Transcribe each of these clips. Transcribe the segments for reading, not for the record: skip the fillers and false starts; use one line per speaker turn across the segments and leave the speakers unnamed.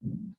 In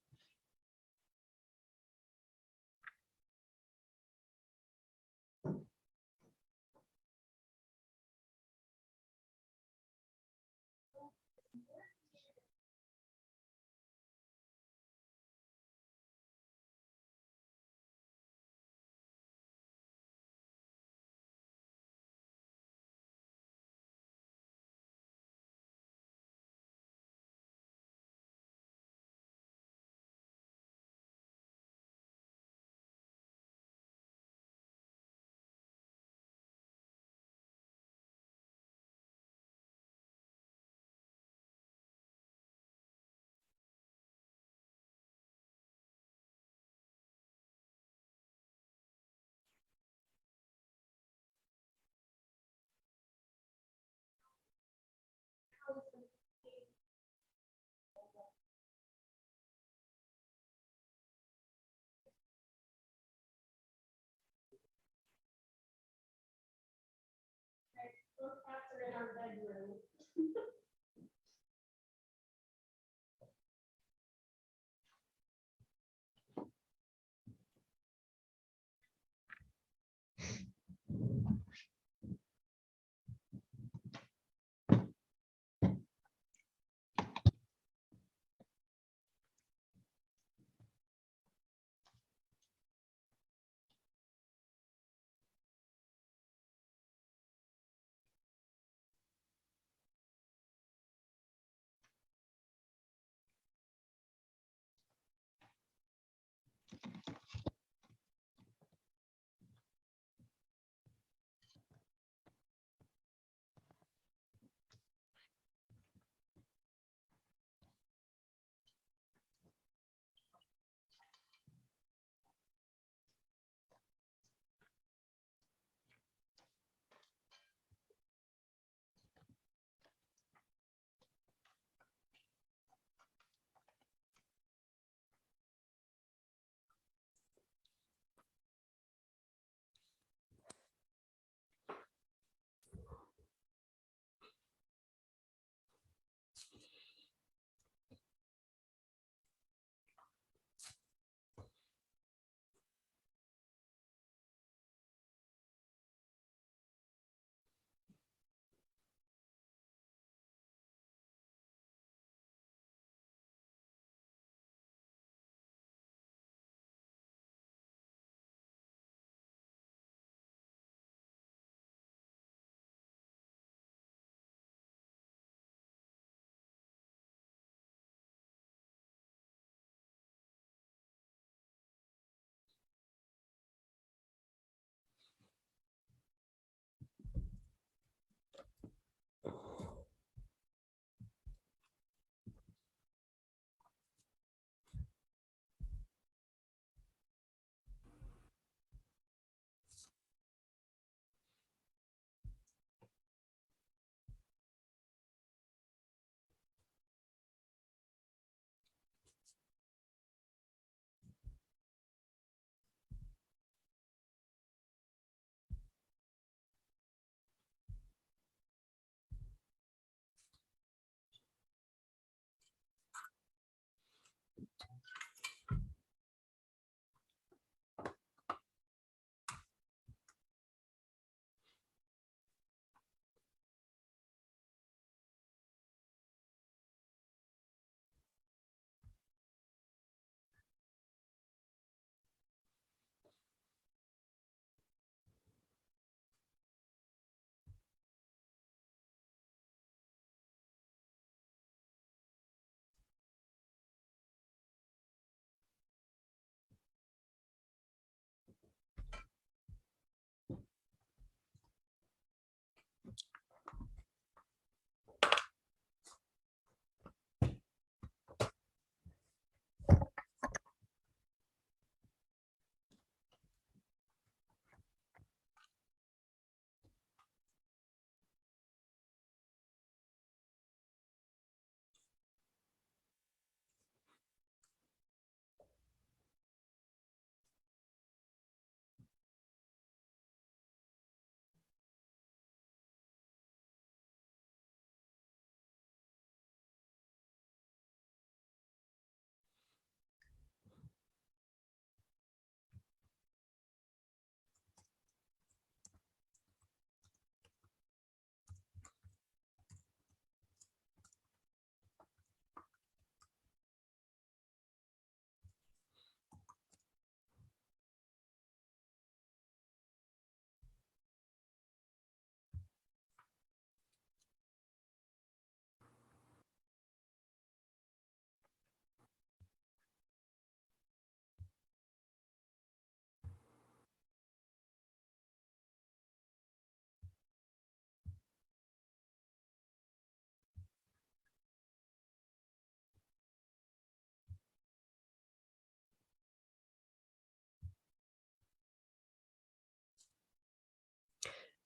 our bedroom.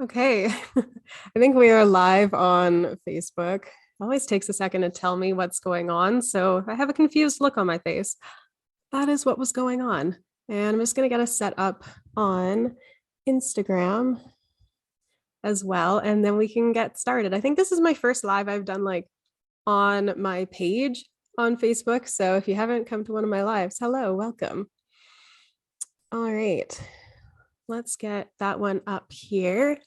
Okay, I think we are live on Facebook. It always takes a second to tell me what's going on. So I have a confused look on my face. That is what was going on. And I'm just going to get us set up on Instagram as well. And then we can get started. I think this is my first live I've done like on my page on Facebook. So if you haven't come to one of my lives, hello, welcome. All right, let's get that one up here.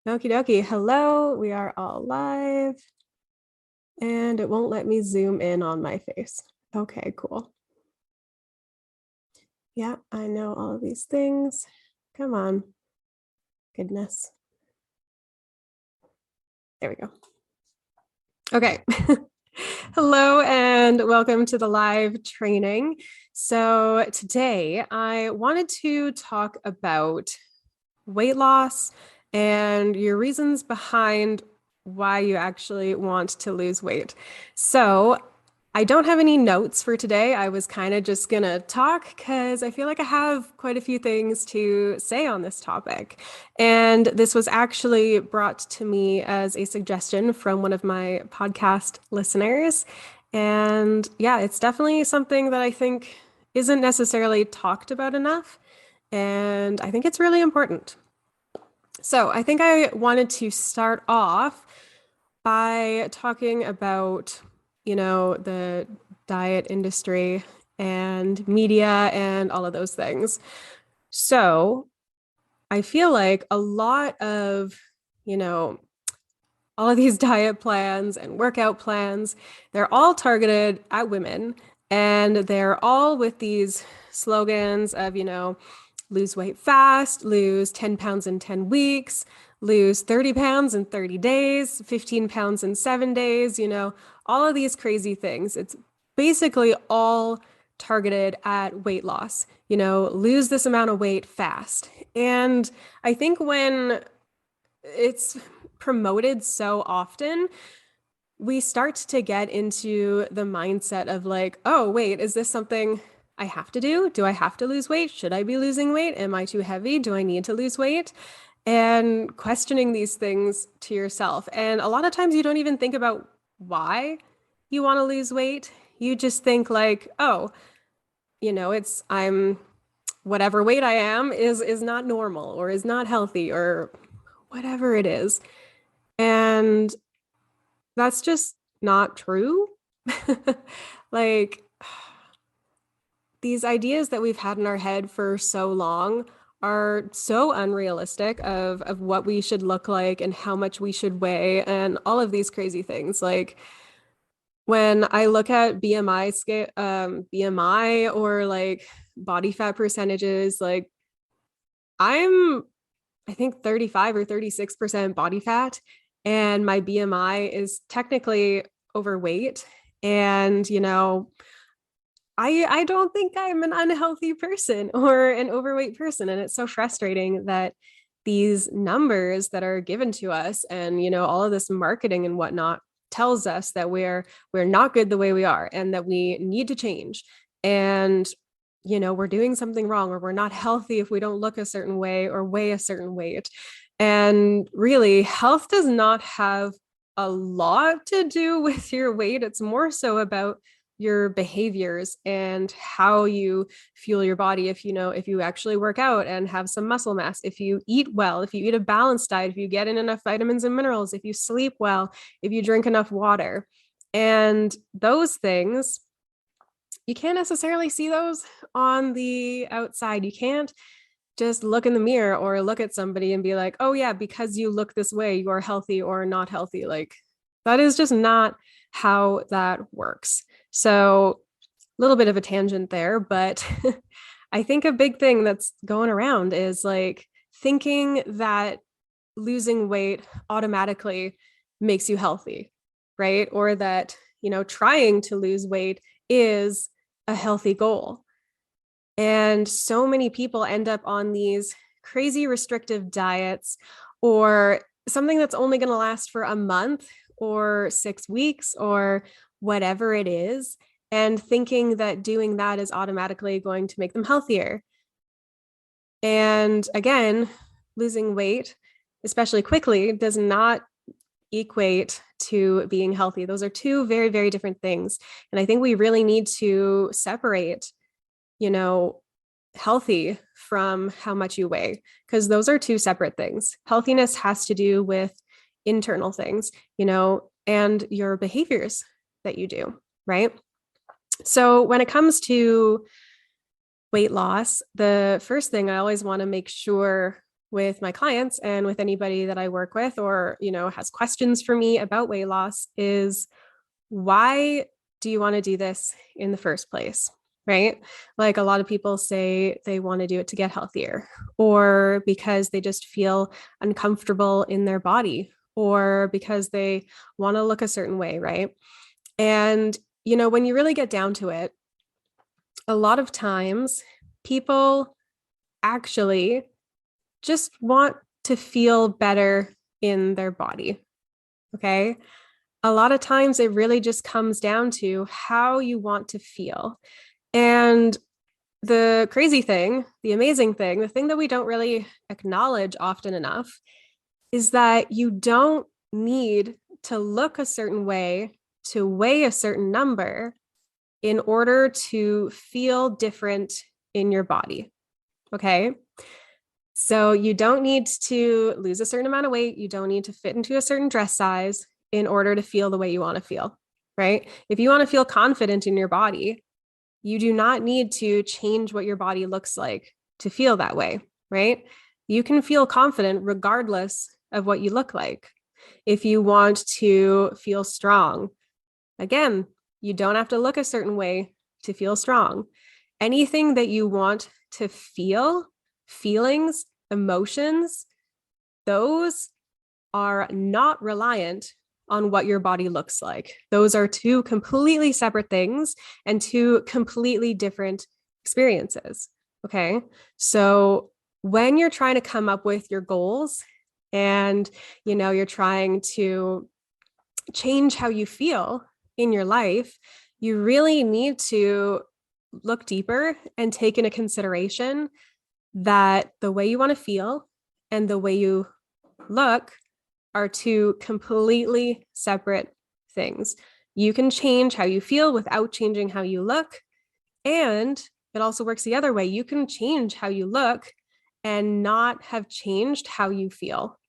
Okie dokie. Hello, we are all live. And it won't let me zoom in on my face. Okay, cool. Yeah, I know all of these things. Come on. Goodness. There we go. Okay. Hello and welcome to the live training. So today I wanted to talk about weight loss and your reasons behind why you actually want to lose weight. So I don't have any notes for today. I was kind of just gonna talk because I feel like I have quite a few things to say on this topic. And this was actually brought to me as a suggestion from one of my podcast listeners. And yeah, it's definitely something that I think isn't necessarily talked about enough. And I think it's really important. So I think I wanted to start off by talking about, the diet industry and media and all of those things. So I feel like a lot of, you know, all of these diet plans and workout plans, they're all targeted at women and they're all with these slogans of, lose weight fast, lose 10 pounds in 10 weeks, lose 30 pounds in 30 days, 15 pounds in 7 days, all of these crazy things. It's basically all targeted at weight loss, lose this amount of weight fast. And I think when it's promoted so often, we start to get into the mindset of like, oh, wait, is this something I have to do? Do I have to lose weight? Should I be losing weight? Am I too heavy? Do I need to lose weight? And questioning these things to yourself. And a lot of times you don't even think about why you want to lose weight. You just think like, oh, it's I'm whatever weight I am is not normal or is not healthy or whatever it is. And that's just not true. Like these ideas that we've had in our head for so long are so unrealistic of what we should look like and how much we should weigh and all of these crazy things. Like when I look at BMI scale, BMI or like body fat percentages, like I'm I think 35 or 36% body fat, and my BMI is technically overweight. And, I don't think I'm an unhealthy person or an overweight person. And it's so frustrating that these numbers that are given to us and, all of this marketing and whatnot tells us that we're not good the way we are and that we need to change. And we're doing something wrong or we're not healthy if we don't look a certain way or weigh a certain weight. And really, health does not have a lot to do with your weight. It's more so about your behaviors and how you fuel your body. If you actually work out and have some muscle mass, if you eat well, if you eat a balanced diet, if you get in enough vitamins and minerals, if you sleep well, if you drink enough water. And those things, you can't necessarily see those on the outside. You can't just look in the mirror or look at somebody and be like, oh, yeah, because you look this way, you are healthy or not healthy. Like, that is just not how that works. So, a little bit of a tangent there, but I think a big thing that's going around is like thinking that losing weight automatically makes you healthy, right? Or that, trying to lose weight is a healthy goal. And so many people end up on these crazy restrictive diets or something that's only going to last for a month or 6 weeks or whatever it is, and thinking that doing that is automatically going to make them healthier. And again, losing weight, especially quickly, does not equate to being healthy. Those are two very, very different things. And I think we really need to separate, healthy from how much you weigh, because those are two separate things. Healthiness has to do with internal things, and your behaviors that you do, right? So when it comes to weight loss, the first thing I always want to make sure with my clients and with anybody that I work with or, has questions for me about weight loss is, why do you want to do this in the first place? Right? Like, a lot of people say they want to do it to get healthier, or because they just feel uncomfortable in their body, or because they want to look a certain way, right? And, when you really get down to it, a lot of times people actually just want to feel better in their body. Okay. A lot of times it really just comes down to how you want to feel. And the crazy thing, the amazing thing, the thing that we don't really acknowledge often enough is that you don't need to look a certain way, to weigh a certain number in order to feel different in your body. Okay. So you don't need to lose a certain amount of weight. You don't need to fit into a certain dress size in order to feel the way you want to feel, right? If you want to feel confident in your body, you do not need to change what your body looks like to feel that way, right? You can feel confident regardless of what you look like. If you want to feel strong, again, you don't have to look a certain way to feel strong. Anything that you want to feel, feelings, emotions, those are not reliant on what your body looks like. Those are two completely separate things and two completely different experiences. Okay. So when you're trying to come up with your goals and, you're trying to change how you feel in your life, you really need to look deeper and take into consideration that the way you want to feel and the way you look are two completely separate things. You can change how you feel without changing how you look. And it also works the other way. You can change how you look and not have changed how you feel,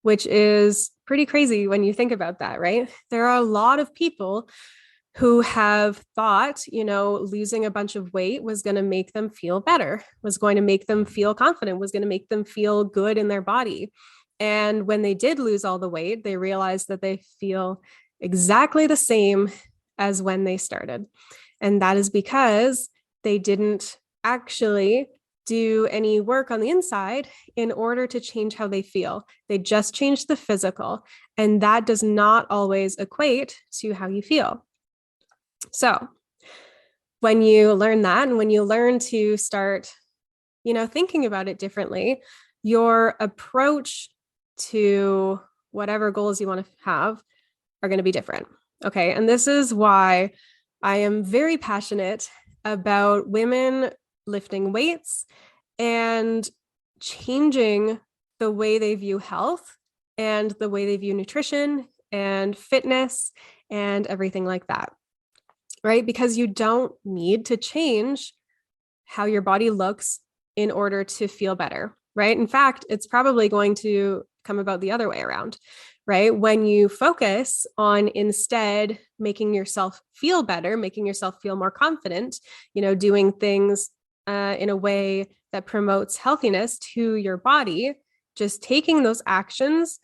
which is pretty crazy when you think about that, right? There are a lot of people who have thought, losing a bunch of weight was going to make them feel better, was going to make them feel confident, was going to make them feel good in their body. And when they did lose all the weight, they realized that they feel exactly the same as when they started. And that is because they didn't actually do any work on the inside in order to change how they feel. They just changed the physical, and that does not always equate to how you feel. So when you learn that, and when you learn to start, thinking about it differently, your approach to whatever goals you want to have are going to be different. Okay. And this is why I am very passionate about women lifting weights and changing the way they view health and the way they view nutrition and fitness and everything like that. Right? Because you don't need to change how your body looks in order to feel better. Right? In fact, it's probably going to come about the other way around. Right? When you focus on instead making yourself feel better, making yourself feel more confident, doing things in a way that promotes healthiness to your body, just taking those actions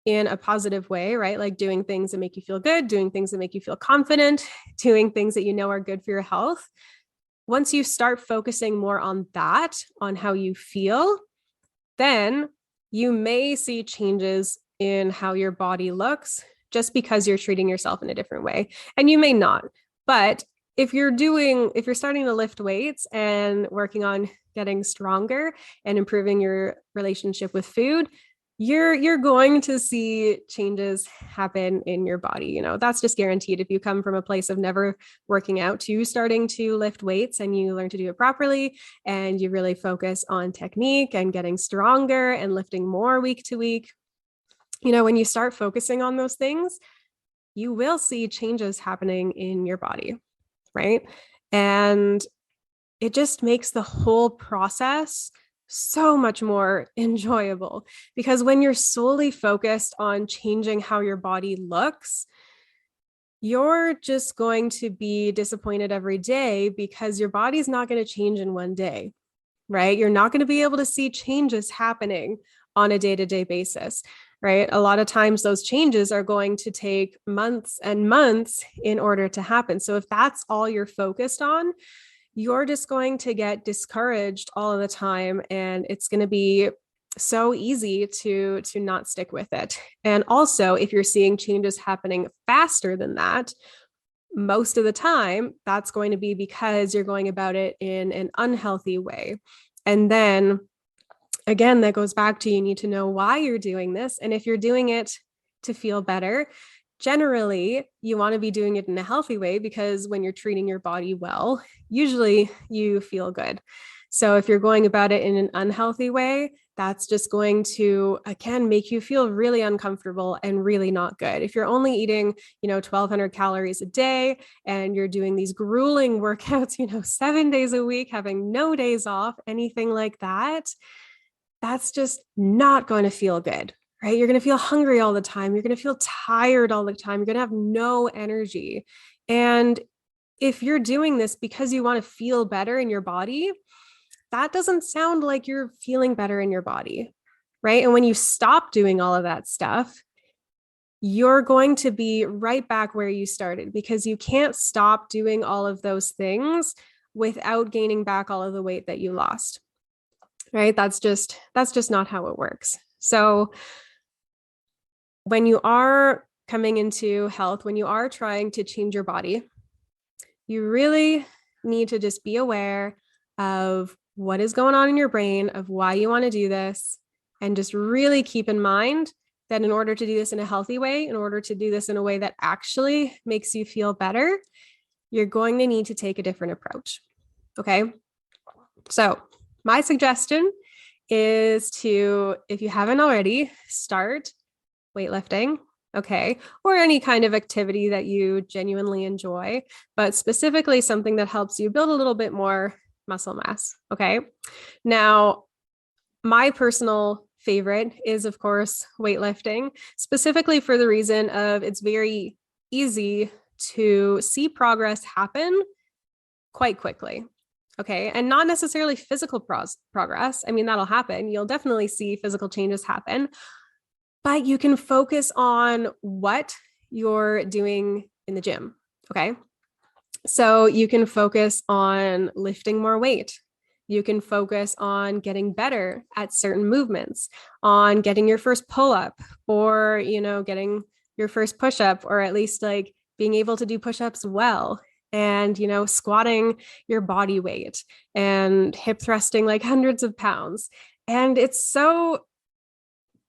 in a positive way, right? Like doing things that make you feel good, doing things that make you feel confident, doing things that are good for your health. Once you start focusing more on that, on how you feel, then you may see changes in how your body looks just because you're treating yourself in a different way. And you may not. But if you're starting to lift weights and working on getting stronger and improving your relationship with food, you're going to see changes happen in your body. That's just guaranteed. If you come from a place of never working out to starting to lift weights and you learn to do it properly and you really focus on technique and getting stronger and lifting more week to week, when you start focusing on those things, you will see changes happening in your body, right? And it just makes the whole process so much more enjoyable, because when you're solely focused on changing how your body looks, you're just going to be disappointed every day because your body's not going to change in one day, right? You're not going to be able to see changes happening on a day-to-day basis, right? A lot of times those changes are going to take months and months in order to happen. So if that's all you're focused on, you're just going to get discouraged all of the time, and it's going to be so easy to not stick with it. And also, if you're seeing changes happening faster than that, most of the time that's going to be because you're going about it in an unhealthy way. And then again, that goes back to, you need to know why you're doing this. And if you're doing it to feel better, generally, you want to be doing it in a healthy way, because when you're treating your body well, usually you feel good. So if you're going about it in an unhealthy way, that's just going to, again, make you feel really uncomfortable and really not good. If you're only eating, 1,200 calories a day and you're doing these grueling workouts, 7 days a week, having no days off, anything like that, that's just not going to feel good. Right? You're going to feel hungry all the time. You're going to feel tired all the time. You're going to have no energy. And if you're doing this because you want to feel better in your body, that doesn't sound like you're feeling better in your body, right? And when you stop doing all of that stuff, you're going to be right back where you started, because you can't stop doing all of those things without gaining back all of the weight that you lost, right? That's just not how it works. So when you are coming into health, when you are trying to change your body, you really need to just be aware of what is going on in your brain, of why you want to do this, and just really keep in mind that in order to do this in a healthy way, in order to do this in a way that actually makes you feel better, you're going to need to take a different approach. Okay. So my suggestion is to, if you haven't already, start weightlifting, okay, or any kind of activity that you genuinely enjoy, but specifically something that helps you build a little bit more muscle mass, okay? Now, my personal favorite is, of course, weightlifting, specifically for the reason of it's very easy to see progress happen quite quickly. Okay. And not necessarily physical progress. I mean, that'll happen. You'll definitely see physical changes happen, but you can focus on what you're doing in the gym. Okay. So you can focus on lifting more weight. You can focus on getting better at certain movements, on getting your first pull-up, or, getting your first push-up, or at least like being able to do push-ups well, and, squatting your body weight and hip thrusting like hundreds of pounds. And it's so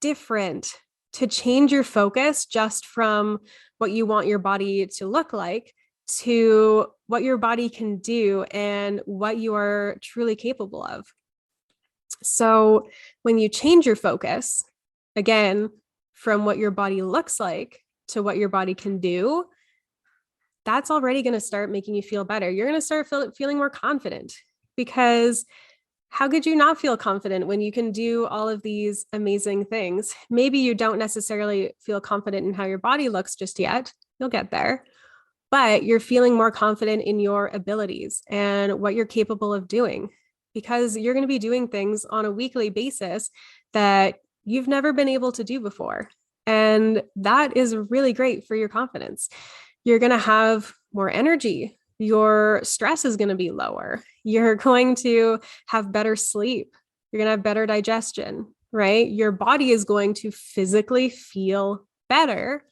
different to change your focus just from what you want your body to look like to what your body can do and what you are truly capable of. So when you change your focus, again, from what your body looks like to what your body can do, that's already going to start making you feel better. You're going to start feeling more confident, because how could you not feel confident when you can do all of these amazing things? Maybe you don't necessarily feel confident in how your body looks just yet. You'll get there, but you're feeling more confident in your abilities and what you're capable of doing, because you're going to be doing things on a weekly basis that you've never been able to do before. And that is really great for your confidence. You're going to have more energy. Your stress is going to be lower. You're going to have better sleep. You're going to have better digestion, right? Your body is going to physically feel better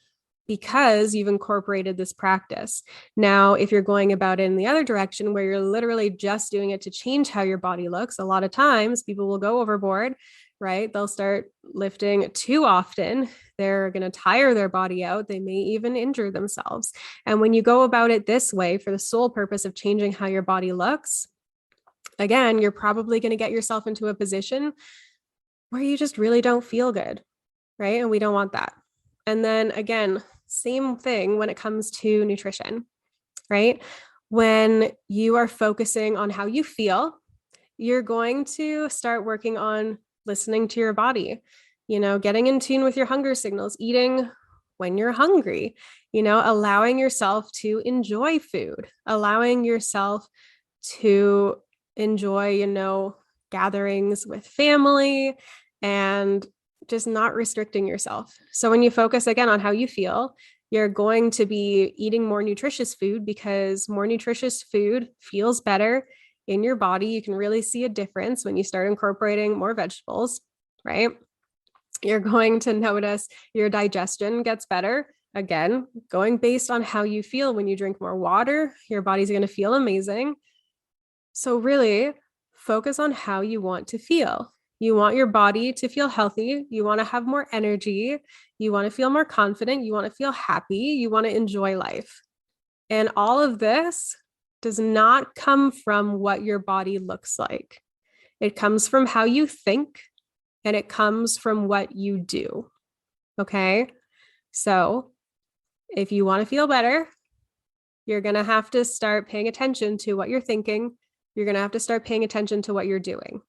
because you've incorporated this practice. Now, if you're going about it in the other direction, where you're literally just doing it to change how your body looks, a lot of times people will go overboard, right? They'll start lifting too often. They're going to tire their body out. They may even injure themselves. And when you go about it this way for the sole purpose of changing how your body looks, again, you're probably going to get yourself into a position where you just really don't feel good, right? And we don't want that. And then again, same thing when it comes to nutrition, right? When you are focusing on how you feel, you're going to start working on listening to your body, getting in tune with your hunger signals, eating when you're hungry, allowing yourself to enjoy food, allowing yourself to enjoy, gatherings with family and just not restricting yourself. So when you focus again on how you feel, you're going to be eating more nutritious food because more nutritious food feels better in your body. You can really see a difference when you start incorporating more vegetables, right? You're going to notice your digestion gets better. Again, going based on how you feel. When you drink more water, your body's going to feel amazing. So really focus on how you want to feel. You want your body to feel healthy. You want to have more energy. You want to feel more confident. You want to feel happy. You want to enjoy life. And all of this does not come from what your body looks like. It comes from how you think, and it comes from what you do. Okay? So if you want to feel better, you're going to have to start paying attention to what you're thinking. You're going to have to start paying attention to what you're doing.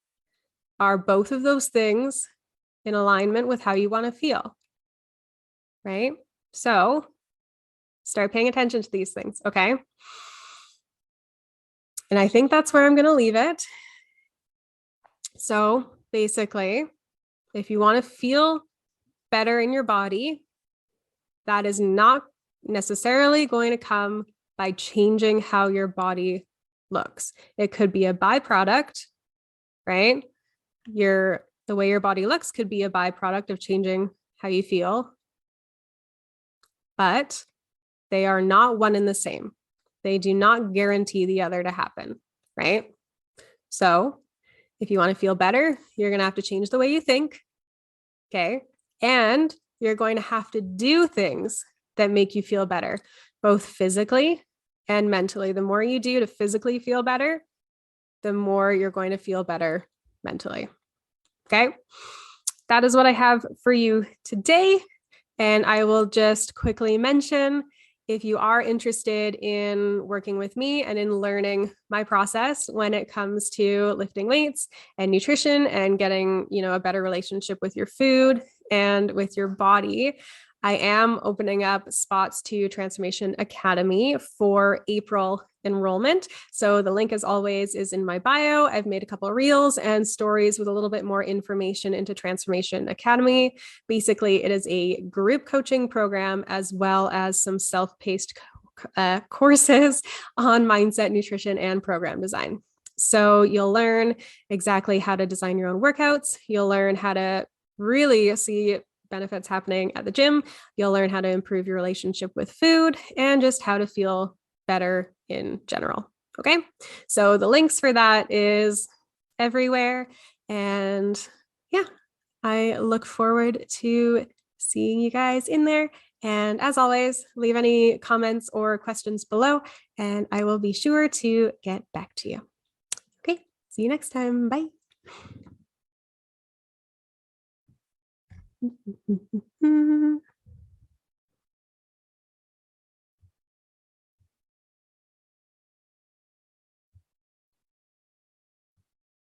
Are both of those things in alignment with how you want to feel? Right? So start paying attention to these things. Okay? And I think that's where I'm going to leave it. So basically, if you want to feel better in your body, that is not necessarily going to come by changing how your body looks. It could be a byproduct, right? The way your body looks could be a byproduct of changing how you feel, but they are not one and the same. They do not guarantee the other to happen, right? So if you want to feel better, you're going to have to change the way you think, okay? And you're going to have to do things that make you feel better, both physically and mentally. The more you do to physically feel better, the more you're going to feel better mentally. Okay. That is what I have for you today. And I will just quickly mention, if you are interested in working with me and in learning my process when it comes to lifting weights and nutrition and getting, a better relationship with your food and with your body, I am opening up spots to Transformation Academy for April enrollment. So the link, as always, is in my bio. I've made a couple of reels and stories with a little bit more information into Transformation Academy. Basically, it is a group coaching program as well as some self-paced courses on mindset, nutrition, and program design. So you'll learn exactly how to design your own workouts. You'll learn how to really see benefits happening at the gym. You'll learn how to improve your relationship with food and just how to feel better in general. Okay. So the links for that is everywhere. And yeah, I look forward to seeing you guys in there. And as always, leave any comments or questions below, and I will be sure to get back to you. Okay. See you next time. Bye.